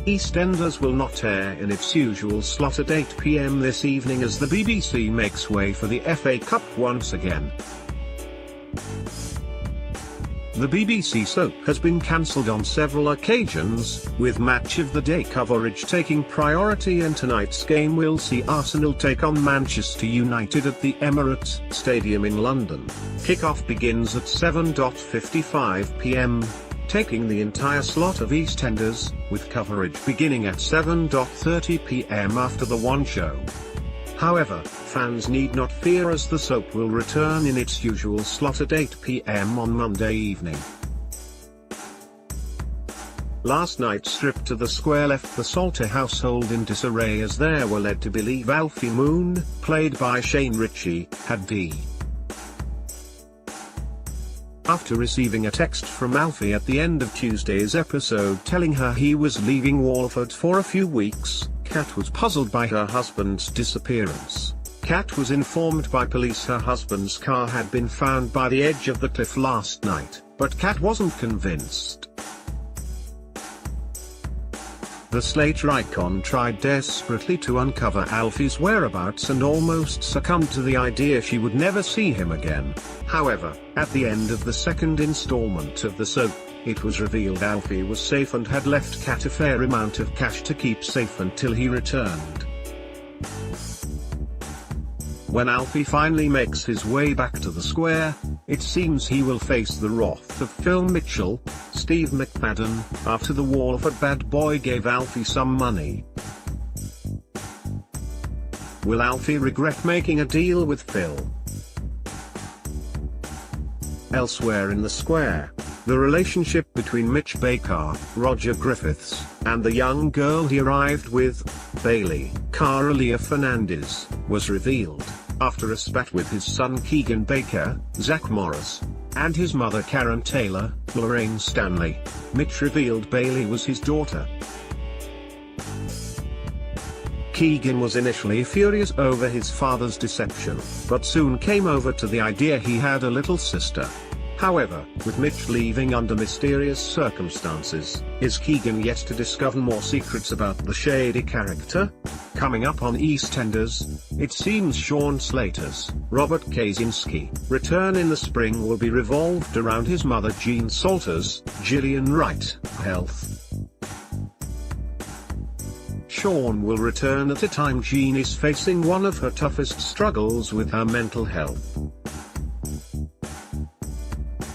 EastEnders will not air in its usual slot at 8 p.m. this evening as the BBC makes way for the FA Cup once again. The BBC soap has been cancelled on several occasions, with Match of the Day coverage taking priority, and tonight's game will see Arsenal take on Manchester United at the Emirates Stadium in London. Kick-off begins at 7:55 p.m, taking the entire slot of EastEnders, with coverage beginning at 7:30 p.m. after the One show. However, fans need not fear, as the soap will return in its usual slot at 8 p.m. on Monday evening. Last night's trip to the square left the Salter household in disarray, as they were led to believe Alfie Moon, played by Shane Ritchie, had D. After receiving a text from Alfie at the end of Tuesday's episode telling her he was leaving Walford for a few weeks, Kat was puzzled by her husband's disappearance. Kat was informed by police her husband's car had been found by the edge of the cliff last night, but Kat wasn't convinced. The Slater icon tried desperately to uncover Alfie's whereabouts and almost succumbed to the idea she would never see him again. However, at the end of the second installment of the soap, it was revealed Alfie was safe and had left Kat a fair amount of cash to keep safe until he returned. When Alfie finally makes his way back to the square, it seems he will face the wrath of Phil Mitchell, Steve McFadden, after the Walford bad boy gave Alfie some money. Will Alfie regret making a deal with Phil? Elsewhere in the square, the relationship between Mitch Baker, Roger Griffiths, and the young girl he arrived with, Bailey, Carolia Fernandez, was revealed, after a spat with his son Keegan Baker, Zach Morris, and his mother Karen Taylor, Lorraine Stanley. Mitch revealed Bailey was his daughter. Keegan was initially furious over his father's deception, but soon came over to the idea he had a little sister. However, with Mitch leaving under mysterious circumstances, is Keegan yet to discover more secrets about the shady character? Coming up on EastEnders, it seems Sean Slater's Robert Kaczynski return in the spring will be revolved around his mother Jean Salter's Gillian Wright health. Sean will return at a time Jean is facing one of her toughest struggles with her mental health.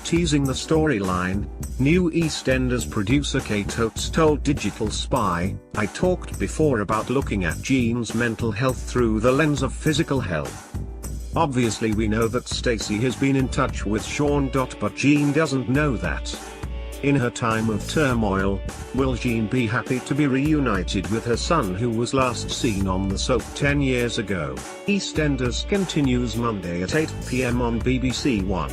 Teasing the storyline, new EastEnders producer Kate Oates told Digital Spy, "I talked before about looking at Jean's mental health through the lens of physical health. Obviously we know that Stacey has been in touch with Sean. But Jean doesn't know that. In her time of turmoil, will Jean be happy to be reunited with her son, who was last seen on the soap 10 years ago?" EastEnders continues Monday at 8 p.m. on BBC One.